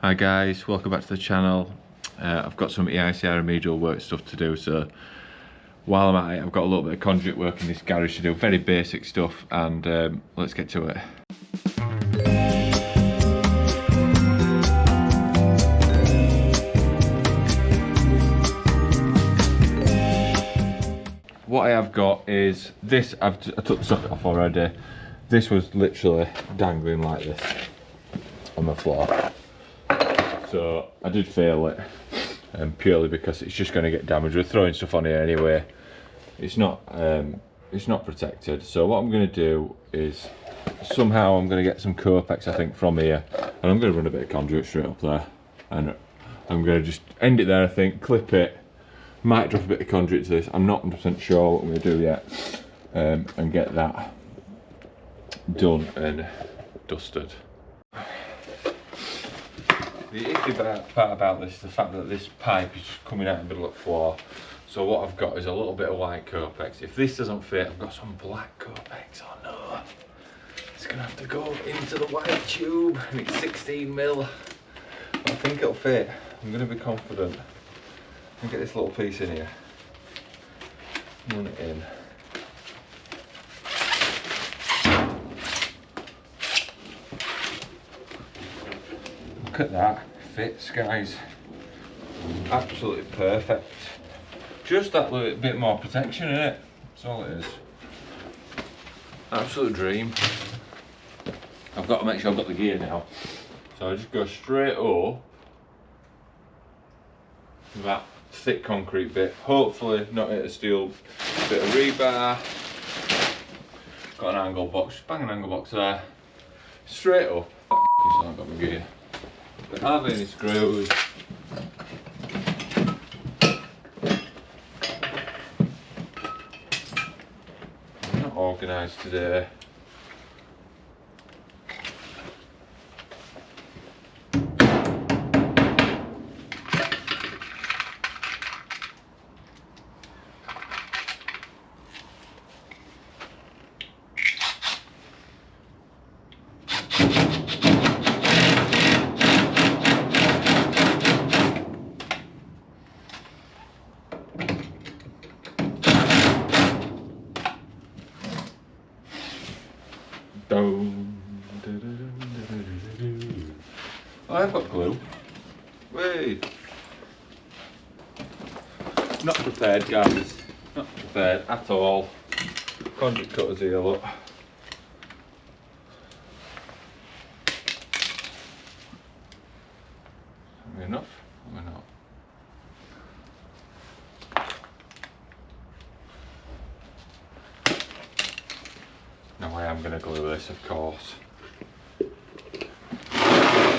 Hi guys, welcome back to the channel. I've got some EICR remedial work stuff to do, so while I'm at it I've got a little bit of conduit work in this garage to do, very basic stuff, and let's get to it. What I have got is this. I took the socket off already. This was literally dangling like this on the floor. So I did fail it, purely because it's just going to get damaged. We're throwing stuff on here anyway. It's not protected. So what I'm going to do is somehow I'm going to get some copex, I think, from here, and I'm going to run a bit of conduit straight up there, and I'm going to just end it there. I think clip it. Might drop a bit of conduit to this. I'm not 100% sure what I'm going to do yet, and get that done and dusted. The iffy part about this is the fact that this pipe is just coming out in the middle of the floor. So what I've got is a little bit of white copex. If this doesn't fit, I've got some black copex. Oh no, it's gonna have to go into the white tube, and it's 16mm. But I think it'll fit. I'm gonna be confident. I'm gonna get this little piece in here, run it in. Look at that, fits guys, absolutely perfect. Just that little bit more protection in it, that's all it is. Absolute dream. I've got to make sure I've got the gear now, so I just go straight up with that thick concrete bit, hopefully not hit a steel bit of rebar. Got an angle box, just bang an angle box there, straight up. I've not got my gear. Don't have any screws. I'm not organised today. Oh, I've got glue. Wait. Not prepared, guys. Not prepared at all. Conduit cutters here, look. Are we enough? Or are we not? No, I am going to glue this, of course.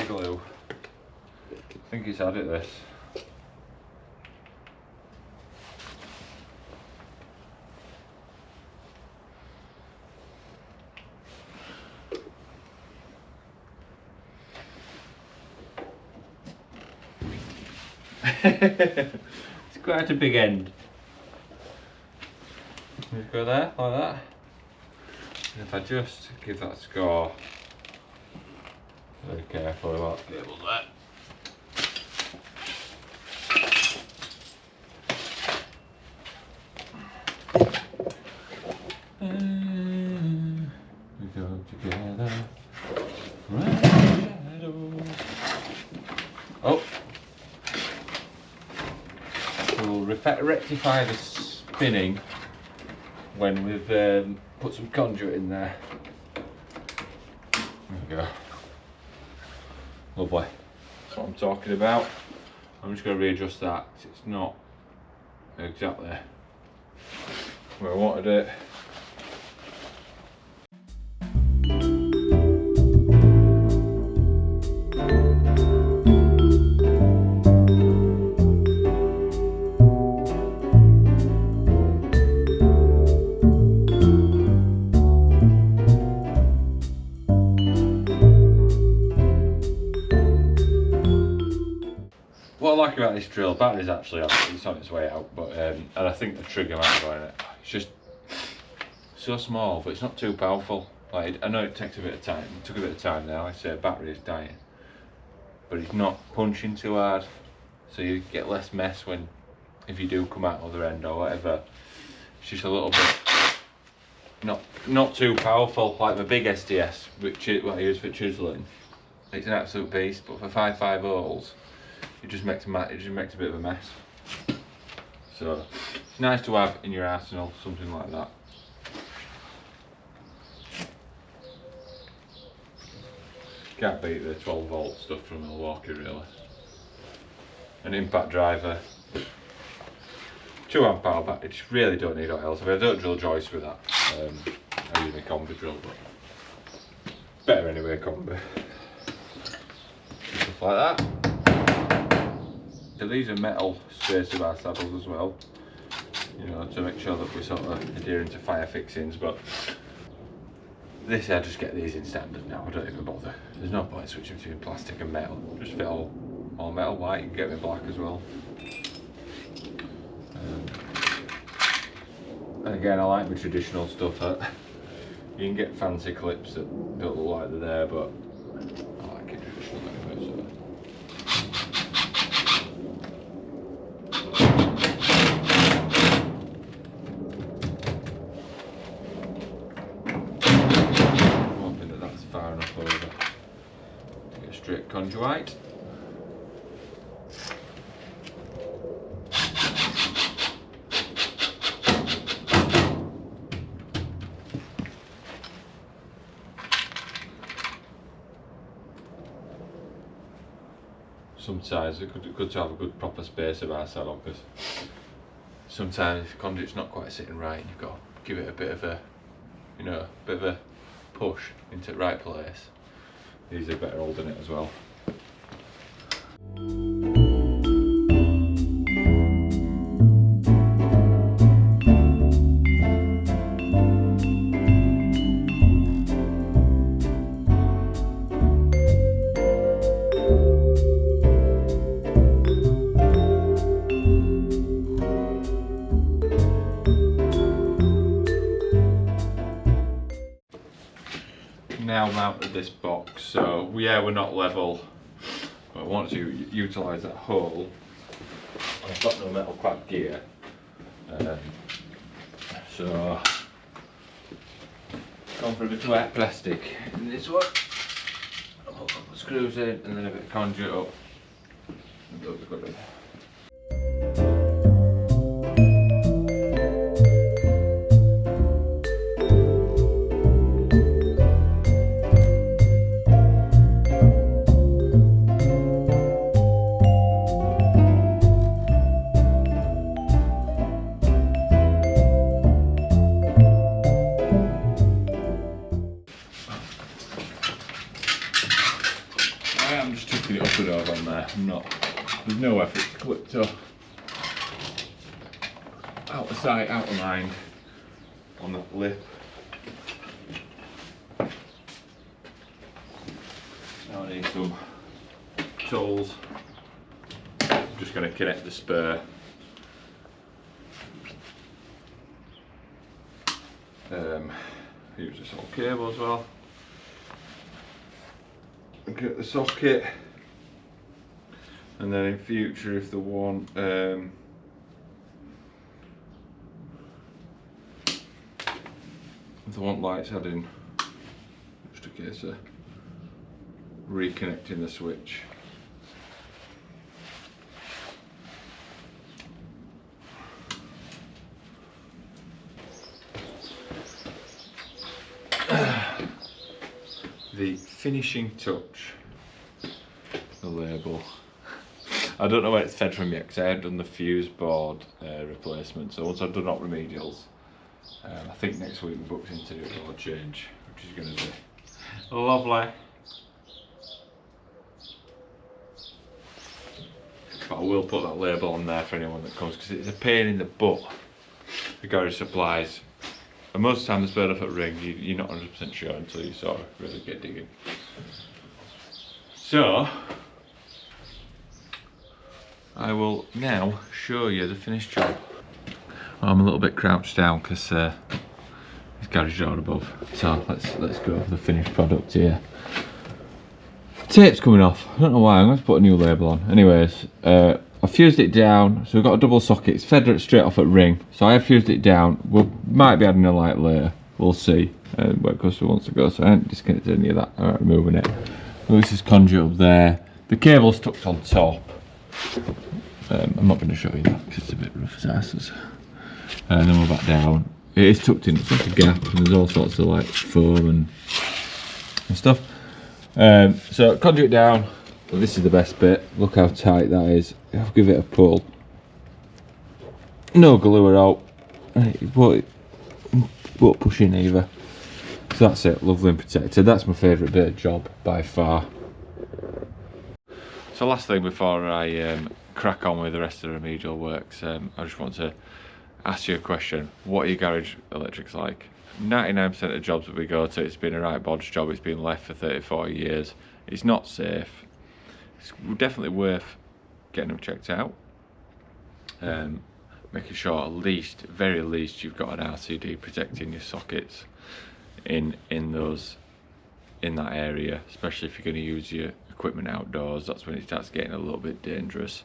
Glue. I think he's had it, this. It's quite a big end. Just go there, like that. And if I just give that a score, very carefully about the cable there. We go together. Oh, we'll rectify the spinning when we've put some conduit in there. There we go. Lovely. That's what I'm talking about. I'm just going to readjust that because it's not exactly where I wanted it. What I like about this drill, battery's actually on, it's on its way out, but and I think the trigger might go in it. It's just so small, but it's not too powerful. Like, I know it takes a bit of time. It took a bit of time now. I say battery is dying. but it's not punching too hard, so you get less mess when, if you do come out the other end or whatever. It's just a little bit not too powerful like the big SDS, which what I use for chiseling. It's an absolute beast, but for 5.5 holes, it just makes a bit of a mess. So it's nice to have in your arsenal, something like that. Can't beat the 12 volt stuff from Milwaukee really. An impact driver, 2 amp hour battery, just really don't need what else. I mean, I don't drill joists with that. I use my combi drill, but better anyway, combi. Stuff like that. So these are metal spacer bar saddles as well, you know, to make sure that we're sort of adhering to fire fixings, but this, I just get these in standard now, I don't even bother. There's no point switching between plastic and metal. Just fit all metal white, you can get me black as well. And again, I like my traditional stuff. You can get fancy clips that don't look like they're there, but I like it traditional anyway. So. Far enough over to get a straight conduit. Sometimes it's good to have a good proper space of our saddle, because sometimes if the conduit's not quite sitting right, you've got to give it a bit of a, you know, bit of a push into the right place. These are better holding it as well. Now mounted this box, so yeah, we're not level, but I want to utilise that hole. I've got no metal crack gear, so gone for a bit of wet plastic in this one. I'll put a couple of screws in and then a bit of conduit up. Looks good. I'm just tucking it up and over on there. There's no effort to clip to. Out of sight, out of mind on that lip. Now I need some tools. I'm just going to connect the spur. Use this old cable as well. Get the socket, and then in future, if they want if they want lights adding, just a case of reconnecting the switch. The finishing touch, the label. I don't know where it's fed from yet because I haven't done the fuse board replacement, so once I've done up remedials, I think next week we're booked in to do a board change, which is going to be lovely. But I will put that label on there for anyone that comes, because it's a pain in the butt, the garage supplies. And most of the time the spare off at ring, you're not 100% sure until you sort of really get digging. So, I will now show you the finished job. I'm a little bit crouched down because this garage door above. So let's go for the finished product here. tape's coming off. I don't know why. I'm going to put a new label on. Anyways, I fused it down. So we've got a double socket. It's fed straight off at ring. So I have fused it down. We might be adding a light later. We'll see where customer wants to go. So I haven't disconnected any of that. I'm removing it. Well, this is conduit up there. The cable's tucked on top. I'm not going to show you that because it's a bit rough as asses. And then we're back down. It is tucked in. It's like a gap, and there's all sorts of like foam and stuff. So conduit down. Well, this is the best bit. Look how tight that is. I'll give it a pull. No glue out. It won't push in either. So that's it. Lovely and protected. That's my favourite bit of job by far. So last thing before I crack on with the rest of the remedial works, I just want to ask you a question. What are your garage electrics like? 99% of jobs that we go to, it's been a right bodge job. It's been left for 30-40 years. It's not safe. It's definitely worth getting them checked out. Making sure at least, very least, you've got an RCD protecting your sockets in that area, especially if you're going to use your equipment outdoors. That's when it starts getting a little bit dangerous.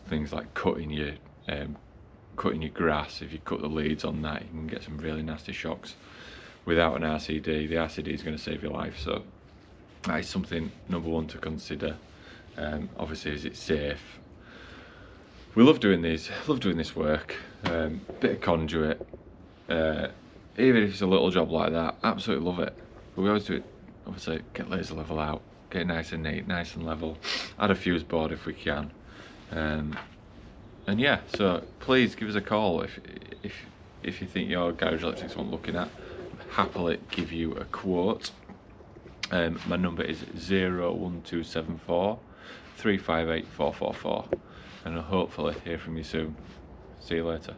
Things like cutting your grass. If you cut the leads on that, you can get some really nasty shocks. Without an RCD, the RCD is going to save your life. So that is something number one to consider. Obviously, is it safe? We love doing these. Love doing this work. Bit of conduit. Even if it's a little job like that, absolutely love it. But we always do it. Obviously, get laser level out, get it nice and neat, nice and level. Add a fuse board if we can. And yeah, so please give us a call if you think your garage electrics want looking at. Happily give you a quote. My number is 01274 358 444, and I'll hopefully hear from you soon. See you later.